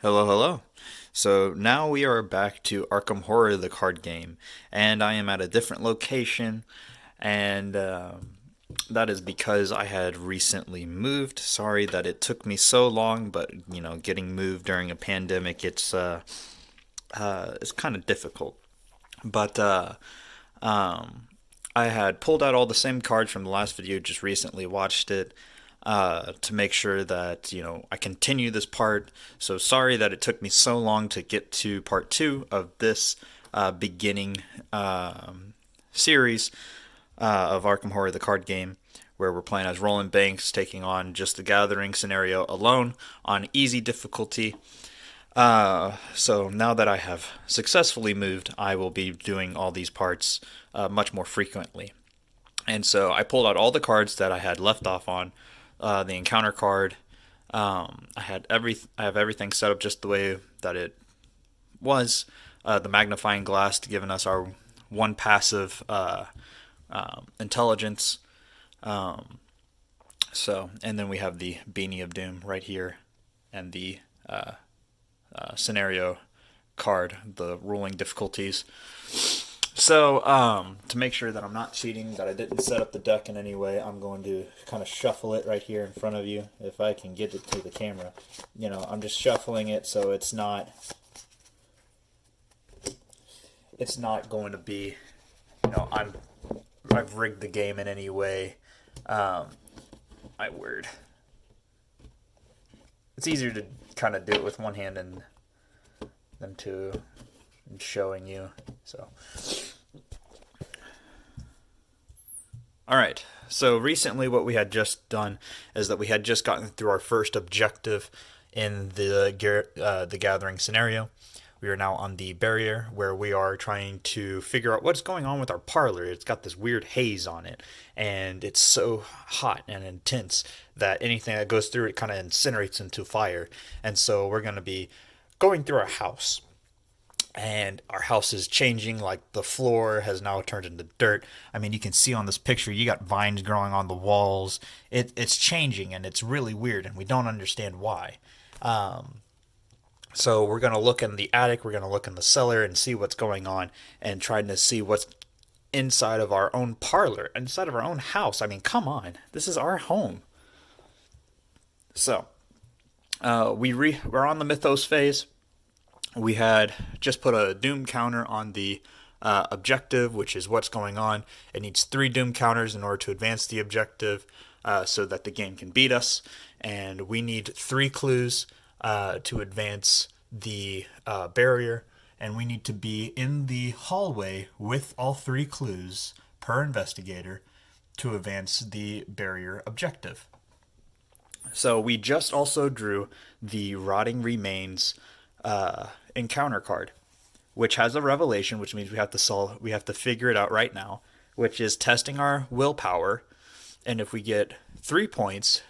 Hello, hello. So now we are back to Arkham Horror, the card game, and I am at a different location, and that is because I had recently moved. Sorry that it took me so long, but getting moved during a pandemic, it's kind of difficult. But I had pulled out all the same cards from the last video, just recently watched it to make sure that I continue this part. So sorry that it took me so long to get to part two of this beginning series of Arkham Horror, the card game, where we're playing as Roland Banks, taking on just the Gathering scenario alone on easy difficulty. So now that I have successfully moved, I will be doing all these parts much more frequently. And so I pulled out all the cards that I had left off on the encounter card. I have everything set up just the way that it was. The Magnifying Glass giving us our one passive intelligence. And then we have the Beanie of Doom right here, and the scenario card, the ruling difficulties. So, to make sure that I'm not cheating, that I didn't set up the deck in any way, I'm going to kind of shuffle it right here in front of you, if I can get it to the camera. I'm just shuffling it so it's not going to be, I've rigged the game in any way. It's easier to kind of do it with one hand than two and showing you. So, all right. So recently, what we had just done is that we had just gotten through our first objective in the Gathering scenario. We are now on the barrier, where we are trying to figure out what's going on with our parlor. It's got this weird haze on it, and it's so hot and intense that anything that goes through it kind of incinerates into fire. And so we're going to be going through our house. And our house is changing, like the floor has now turned into dirt. I mean, you can see on this picture, you got vines growing on the walls. It's changing, and it's really weird, and we don't understand why. So we're going to look in the attic, we're going to look in the cellar and see what's going on, and trying to see what's inside of our own parlor, inside of our own house. I mean, come on. This is our home. So, we're on the Mythos phase. We had just put a Doom counter on the objective, which is what's going on. It needs 3 Doom counters in order to advance the objective so that the game can beat us. And we need 3 clues to advance the barrier. And we need to be in the hallway with all 3 clues per investigator to advance the barrier objective. So we just also drew the Rotting Remains encounter card, which has a revelation, which means we have to figure it out right now, which is testing our willpower. And if we get 3 points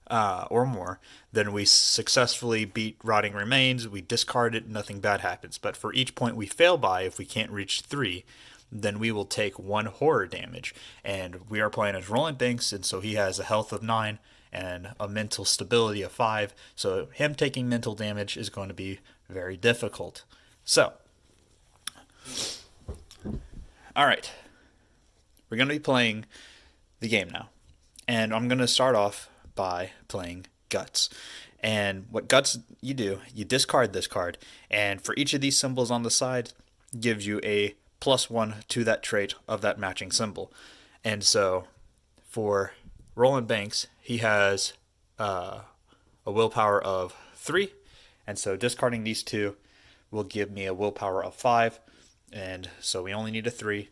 or more, then we successfully beat Rotting Remains. We discard it, nothing bad happens. But for each point we fail by, if we can't reach 3, then we will take 1 horror damage. And we are playing as Roland Banks, and so he has a health of 9 and a mental stability of 5. So him taking mental damage is going to be very difficult. So, all right. We're going to be playing the game now. And I'm going to start off by playing Guts. And what Guts you do, you discard this card, and for each of these symbols on the side, gives you a +1 to that trait of that matching symbol. And so, for Roland Banks, he has a willpower of 3, and so discarding these 2 will give me a willpower of 5, and so we only need a 3.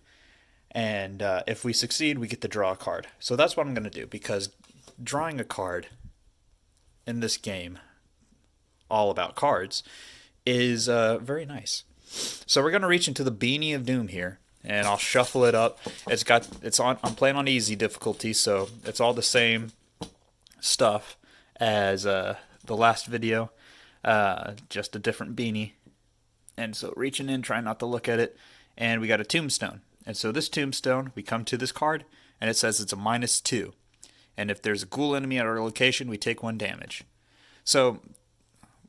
And if we succeed, we get to draw a card. So that's what I'm going to do, because drawing a card in this game, all about cards, is very nice. So we're going to reach into the Beanie of Doom here, and I'll shuffle it up. I'm playing on easy difficulty, so it's all the same stuff as the last video, just a different beanie. And so reaching in, trying not to look at it, and we got a tombstone. And so this tombstone, we come to this card, and it says it's a -2. And if there's a ghoul enemy at our location, we take 1 damage. So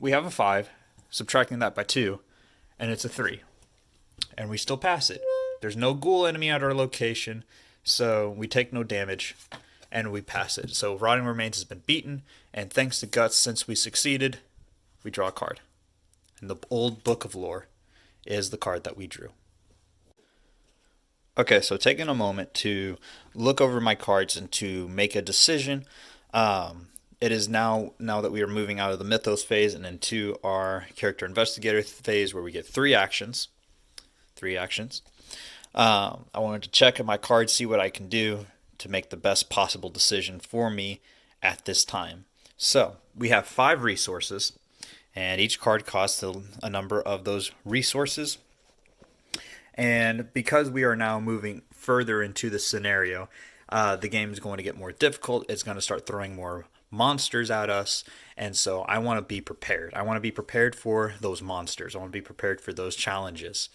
we have a 5. subtracting that by 2, and it's a 3. And we still pass it. There's no ghoul enemy at our location, so we take no damage, and we pass it. So Rotting Remains has been beaten, and thanks to Guts, since we succeeded, we draw a card. And the old Book of Lore is the card that we drew. Okay, so taking a moment to look over my cards and to make a decision. It is now that we are moving out of the Mythos phase and into our Character Investigator phase, where we get 3 actions. 3 actions. I wanted to check at my cards, see what I can do to make the best possible decision for me at this time. So, we have 5 resources, and each card costs a number of those resources. And because we are now moving further into the scenario, the game is going to get more difficult. It's going to start throwing more monsters at us, and so I want to be prepared. I want to be prepared for those monsters. I want to be prepared for those challenges.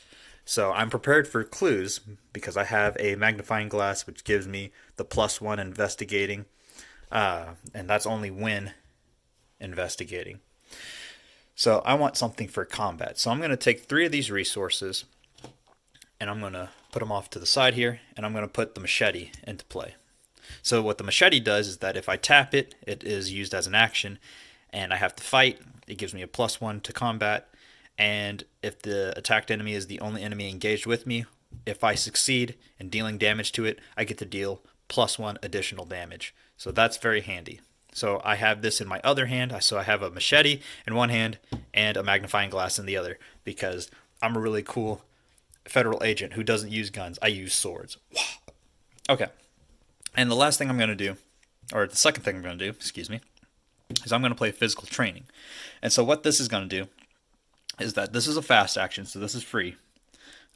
So I'm prepared for clues because I have a Magnifying Glass, which gives me the +1 investigating, and that's only when investigating. So I want something for combat. So I'm going to take 3 of these resources, and I'm going to put them off to the side here, and I'm going to put the Machete into play. So what the Machete does is that if I tap it, it is used as an action, and I have to fight. It gives me a +1 to combat, and if the attacked enemy is the only enemy engaged with me, if I succeed in dealing damage to it, I get to deal +1 additional damage. So that's very handy. So I have this in my other hand. So I have a Machete in one hand and a Magnifying Glass in the other, because I'm a really cool federal agent who doesn't use guns. I use swords. Okay. And the last thing I'm going to do, or the second thing I'm going to do, is I'm going to play Physical Training. And so what this is going to do is that this is a fast action, so this is free.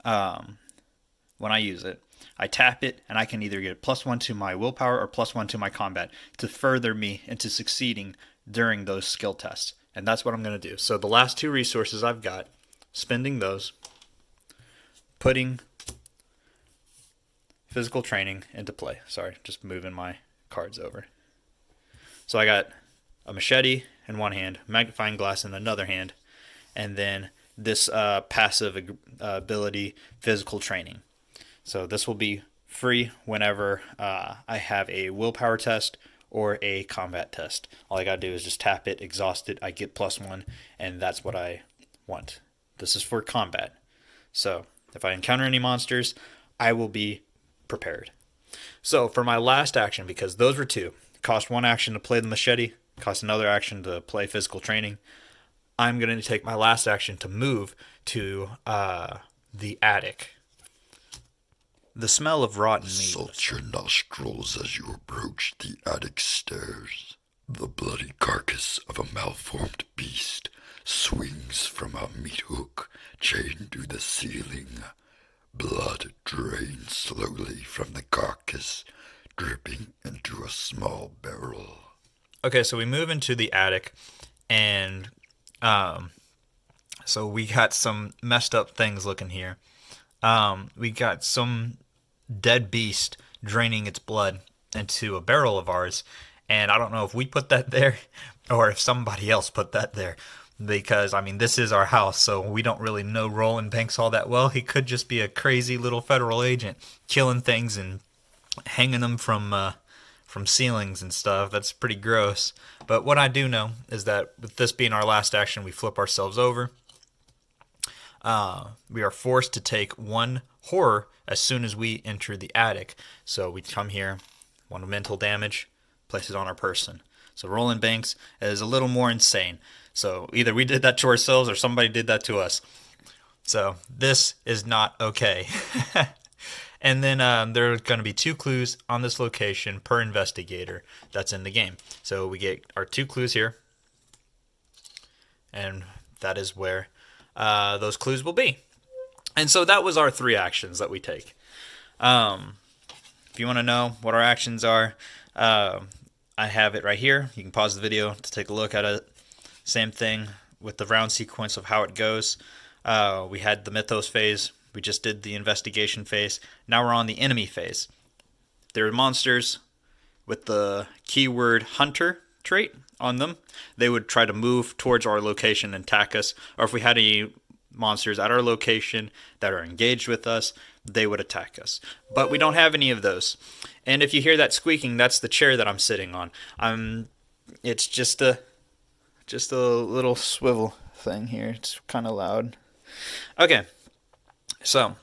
When I use it, I tap it, and I can either get +1 to my willpower or +1 to my combat to further me into succeeding during those skill tests. And that's what I'm going to do. So the last 2 resources I've got, spending those, putting Physical Training into play. Sorry, just moving my cards over. So I got a Machete in one hand, Magnifying Glass in another hand, and then this passive ability, Physical Training. So this will be free whenever I have a willpower test or a combat test. All I gotta do is just tap it, exhaust it, I get +1, and that's what I want. This is for combat. So if I encounter any monsters, I will be prepared. So for my last action, because those were 2, cost 1 action to play the Machete, cost another action to play Physical Training, I'm going to take my last action to move to the attic. The smell of rotten meat Salt your nostrils as you approach the attic stairs. The bloody carcass of a malformed beast swings from a meat hook chained to the ceiling. Blood drains slowly from the carcass, dripping into a small barrel. Okay, so we move into the attic, and so we got some messed up things looking here. We got some dead beast draining its blood into a barrel of ours, and I don't know if we put that there or if somebody else put that there, because, I mean, this is our house, so we don't really know Roland Banks all that well. He could just be a crazy little federal agent killing things and hanging them from ceilings and stuff. That's pretty gross. But what I do know is that with this being our last action, we flip ourselves over. We are forced to take 1 horror as soon as we enter the attic. So we come here, 1 mental damage, place it on our person. So Roland Banks is a little more insane. So either we did that to ourselves or somebody did that to us. So this is not okay. And then there are going to be 2 clues on this location per investigator that's in the game. So we get our 2 clues here. And that is where those clues will be. And so that was our 3 actions that we take. If you want to know what our actions are, I have it right here. You can pause the video to take a look at it. Same thing with the round sequence of how it goes. We had the Mythos phase. We just did the investigation phase. Now we're on the enemy phase. There are monsters with the keyword Hunter trait. on them, they would try to move towards our location and attack us. Or if we had any monsters at our location that are engaged with us, they would attack us. But we don't have any of those. And if you hear that squeaking, that's the chair that I'm sitting on. It's just a little swivel thing here. It's kind of loud. Okay, so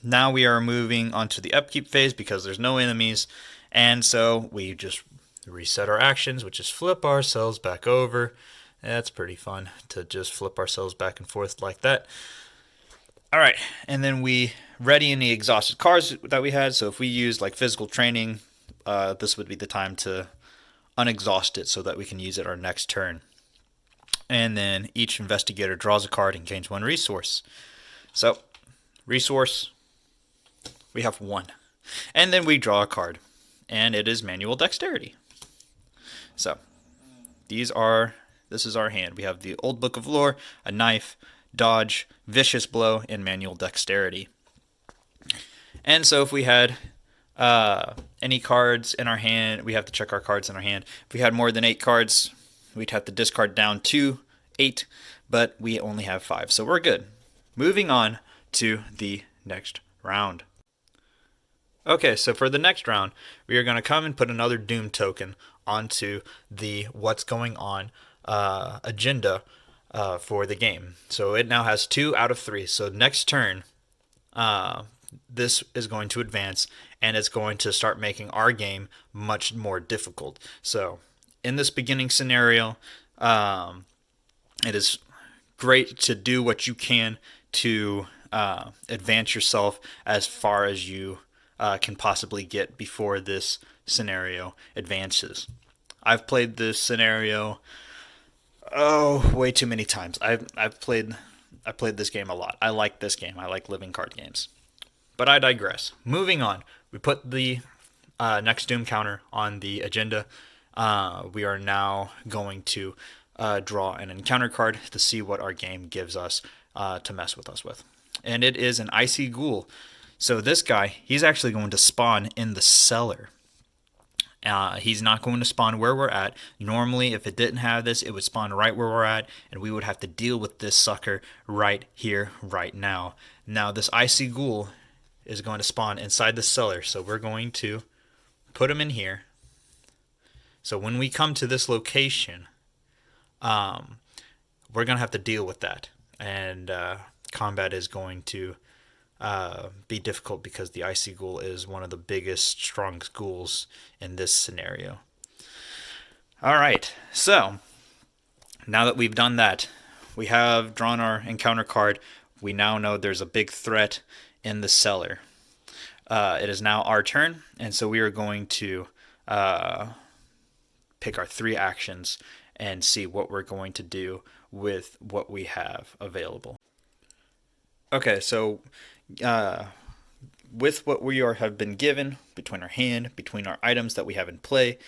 now we are moving on to the upkeep phase because there's no enemies, and so we just reset our actions, which is flip ourselves back over. That's pretty fun to just flip ourselves back and forth like that. All right, and then we ready any exhausted cards that we had. So if we use like physical training, this would be the time to unexhaust it so that we can use it our next turn. And then each investigator draws a card and gains 1 resource. So resource, we have 1. And then we draw a card, and it is manual dexterity. So this is our hand. We have the Old Book of Lore, a knife, dodge, vicious blow, and manual dexterity. And so if we had any cards in our hand, we have to check our cards in our hand. If we had more than 8 cards, we'd have to discard down to 8, but we only have 5, so we're good. Moving on to the next round. Okay, so for the next round, we are going to come and put another Doom token onto the What's Going On agenda for the game. So it now has 2 out of 3. So next turn, this is going to advance, and it's going to start making our game much more difficult. So in this beginning scenario, it is great to do what you can to advance yourself as far as you can possibly get before this scenario advances. I've played this scenario way too many times. I've played this game a lot. I like this game. I like living card games. But I digress. Moving on, we put the next Doom counter on the agenda. We are now going to draw an encounter card to see what our game gives us to mess with us with. And it is an Icy Ghoul. So this guy, he's actually going to spawn in the cellar. He's not going to spawn where we're at. Normally, if it didn't have this, it would spawn right where we're at, and we would have to deal with this sucker right here, right now. Now, this Icy Ghoul is going to spawn inside the cellar, so we're going to put him in here. So when we come to this location, we're going to have to deal with that, and combat is going to be difficult because the Icy Ghoul is one of the biggest, strongest ghouls in this scenario. Alright, so now that we've done that, we have drawn our encounter card. We now know there's a big threat in the cellar. It is now our turn, and so we are going to pick our 3 actions and see what we're going to do with what we have available. Okay, so with what we have been given between our hand, between our items that we have in play,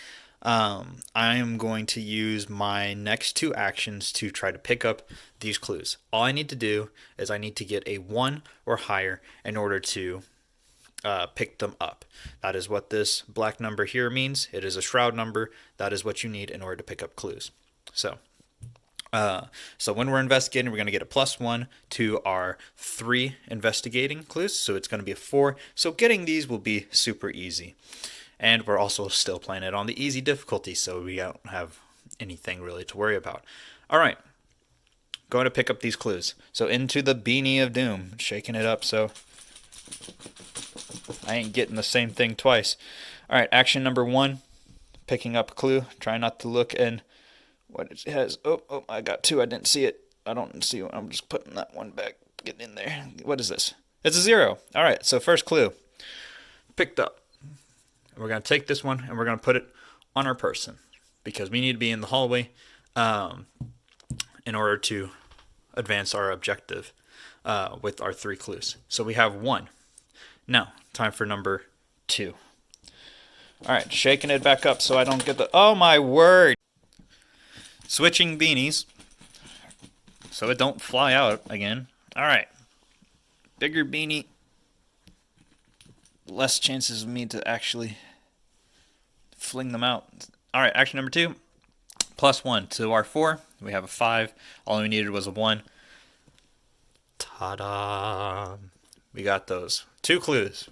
I am going to use my next 2 actions to try to pick up these clues. All I need to do is I need to get a 1 or higher in order to pick them up. That is what this black number here means. It is a shroud number. That is what you need in order to pick up clues. So when we're investigating, we're going to get a +1 to our 3 investigating clues. So it's going to be a 4. So getting these will be super easy. And we're also still playing it on the easy difficulty, so we don't have anything really to worry about. All right. Going to pick up these clues. So into the Beanie of Doom. Shaking it up so I ain't getting the same thing twice. All right. Action number 1. Picking up a clue. Try not to look in what it has. Oh, I got 2. I didn't see it. I don't see it. I'm just putting that one back. Get in there. What is this? It's a 0. All right. So first clue. Picked up. We're going to take this one and we're going to put it on our person because we need to be in the hallway in order to advance our objective with our 3 clues. So we have 1. Now, time for number 2. All right, shaking it back up so I don't get the... Oh, my word! Switching beanies so it don't fly out again. All right. Bigger beanie. Less chances of me to actually fling them out. All right, action number 2. +1 to our 4. We have a 5. All we needed was a 1. Ta-da! We got those. 2 clues.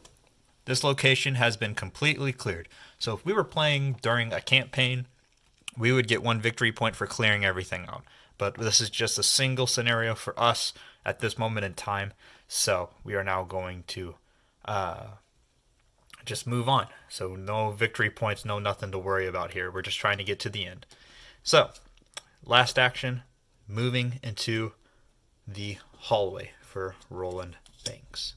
This location has been completely cleared. So if we were playing during a campaign, we would get 1 victory point for clearing everything out. But this is just a single scenario for us at this moment in time. So we are now going to just move on. So no victory points, no nothing to worry about here. We're just trying to get to the end. So, last action, moving into the hallway for Roland Banks.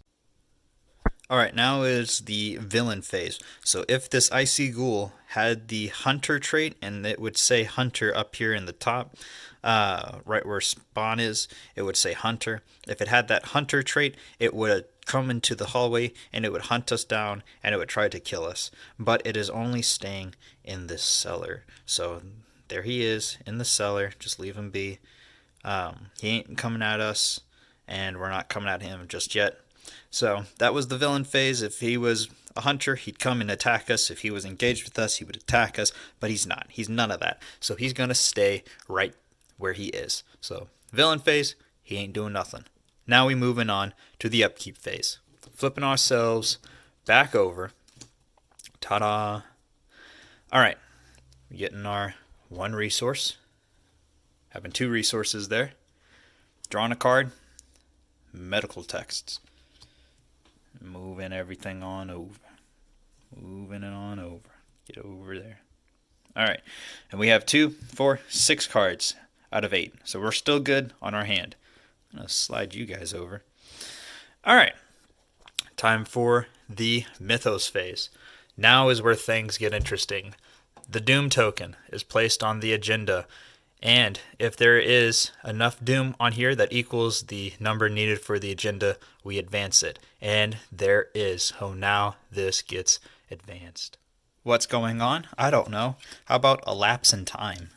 Alright, now is the villain phase. So if this icy ghoul had the hunter trait, and it would say hunter up here in the top, right where spawn is, it would say hunter. If it had that hunter trait, it would come into the hallway and it would hunt us down and it would try to kill us. But it is only staying in this cellar. So there he is in the cellar. Just leave him be. He ain't coming at us, and we're not coming at him just yet. So that was the villain phase. If he was a hunter, he'd come and attack us. If he was engaged with us, he would attack us. But he's not. He's none of that. So he's going to stay right where he is. So villain phase, he ain't doing nothing. Now we moving on to the upkeep phase. Flipping ourselves back over. Ta-da. All right. We're getting our 1 resource. Having 2 resources there. Drawing a card. Medical texts. Moving everything on over. Moving it on over. Get over there. Alright. And we have 2, 4, 6 cards out of 8. So we're still good on our hand. I'm going to slide you guys over. Alright. Time for the Mythos phase. Now is where things get interesting. The Doom token is placed on the agenda, and if there is enough Doom on here that equals the number needed for the agenda, we advance it. And there is. Oh, now this gets advanced. What's going on? I don't know. How about a lapse in time?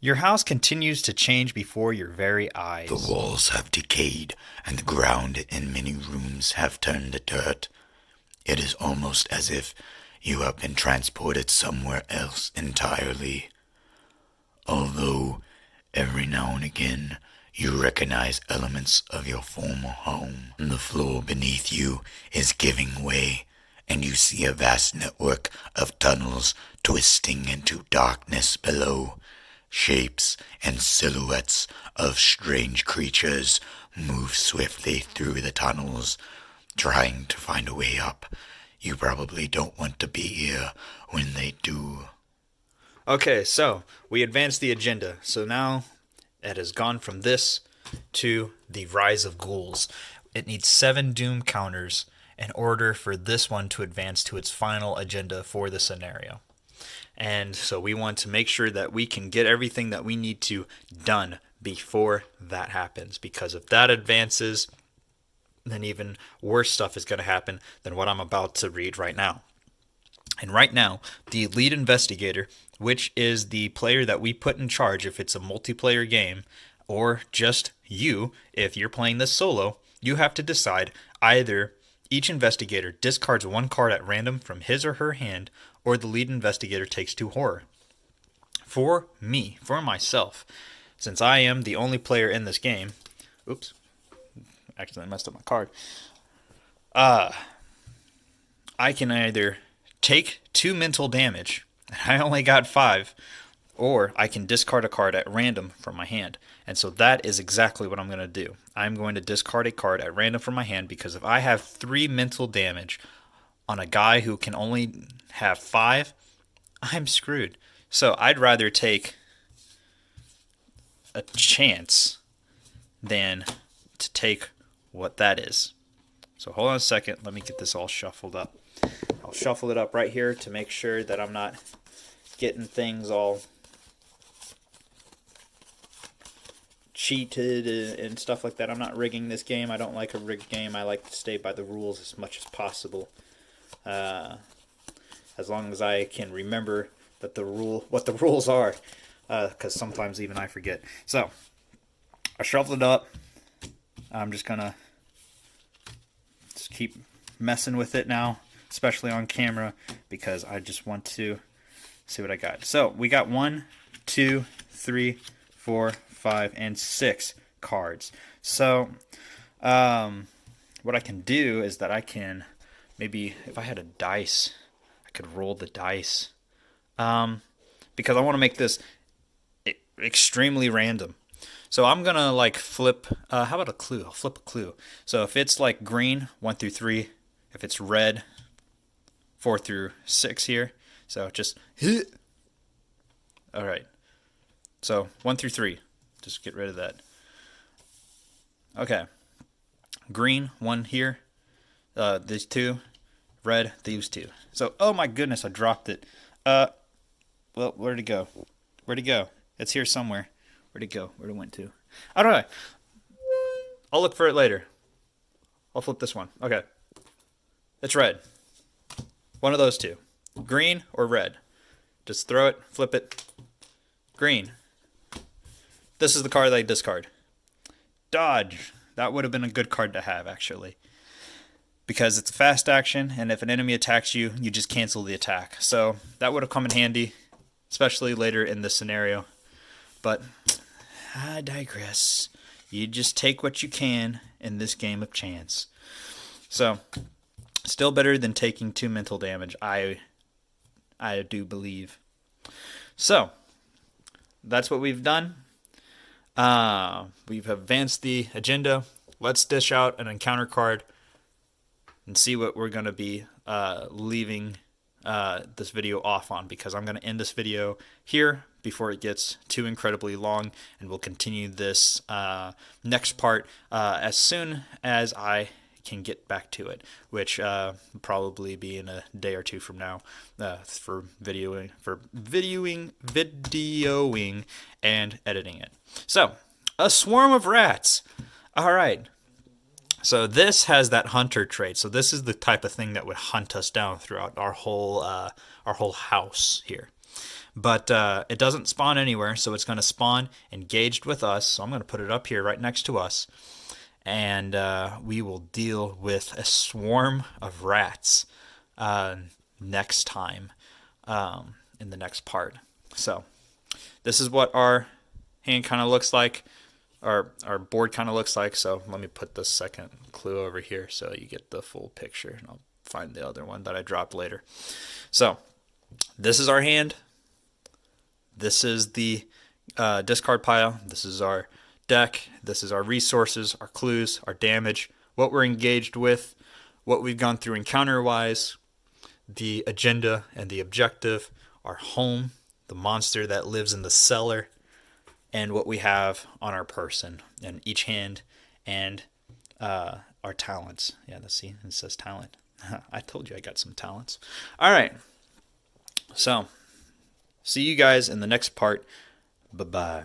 Your house continues to change before your very eyes. The walls have decayed, and the ground in many rooms have turned to dirt. It is almost as if you have been transported somewhere else entirely. Although, every now and again, you recognize elements of your former home. The floor beneath you is giving way, and you see a vast network of tunnels twisting into darkness below. Shapes and silhouettes of strange creatures move swiftly through the tunnels, trying to find a way up. You probably don't want to be here when they do. Okay, so we advanced the agenda. So now it has gone from this to the Rise of Ghouls. It needs 7 Doom counters in order for this one to advance to its final agenda for the scenario. And so we want to make sure that we can get everything that we need to done before that happens. Because if that advances, then even worse stuff is going to happen than what I'm about to read right now. And right now, the lead investigator, which is the player that we put in charge if it's a multiplayer game, or just you, if you're playing this solo, you have to decide either each investigator discards 1 card at random from his or her hand, or the lead investigator takes 2 horror. For me, for myself, since I am the only player in this game, oops, accidentally messed up my card, I can either take 2 mental damage, and I only got 5, or I can discard a card at random from my hand. And so that is exactly what I'm going to do. I'm going to discard a card at random from my hand, because if I have 3 mental damage on a guy who can only have 5, I'm screwed. So I'd rather take a chance than to take what that is. So hold on a second. Let me get this all shuffled up. I'll shuffle it up right here to make sure that I'm not getting things all cheated and stuff like that. I'm not rigging this game. I don't like a rigged game. I like to stay by the rules as much as possible. As long as I can remember that what the rules are, because sometimes even I forget. So I shuffled it up. I'm just gonna keep messing with it now, especially on camera, because I just want to see what I got. So we got 1, 2, 3, 4, 5, and 6 cards. So what I can do is that I can maybe, if I had a dice, I could roll the dice. Because I want to make this extremely random. So I'm going to like flip, how about a clue? I'll flip a clue. So if it's like green, 1 through 3. If it's red, 4 through 6 here. So just hit. All right. So 1 through 3. Just get rid of that. Okay. Green, 1 here. These 2. Red, these 2. So, oh my goodness, I dropped it. Well, where'd it go? Where'd it go? It's here somewhere. Where'd it go? Where'd it went to? I don't know. I'll look for it later. I'll flip this one. Okay. It's red. One of those 2. Green or red. Just throw it, flip it. Green. This is the card that I discard. Dodge. That would have been a good card to have, actually. Because it's a fast action, and if an enemy attacks you, you just cancel the attack. So that would have come in handy, especially later in this scenario. But I digress. You just take what you can in this game of chance. So, still better than taking 2 mental damage, I do believe. So, that's what we've done. We've advanced the agenda. Let's dish out an encounter card and see what we're going to be leaving this video off on, because I'm going to end this video here before it gets too incredibly long, and we'll continue this next part as soon as I can get back to it, which will probably be in a day or 2 from now for videoing and editing it. So, a swarm of rats. All right. So this has that hunter trait. So this is the type of thing that would hunt us down throughout our whole house here. But it doesn't spawn anywhere, so it's going to spawn engaged with us. So I'm going to put it up here right next to us. And we will deal with a swarm of rats next time in the next part. So this is what our hand kind of looks like. Our board kind of looks like. So let me put the second clue over here so you get the full picture. And I'll find the other one that I dropped later. So this is our hand. This is the discard pile. This is our deck. This is our resources, our clues, our damage, what we're engaged with, what we've gone through encounter-wise, the agenda and the objective, our home, the monster that lives in the cellar, and what we have on our person in each hand, and our talents. Yeah, let's see. It says talent. I told you I got some talents. All right. So, see you guys in the next part. Bye-bye.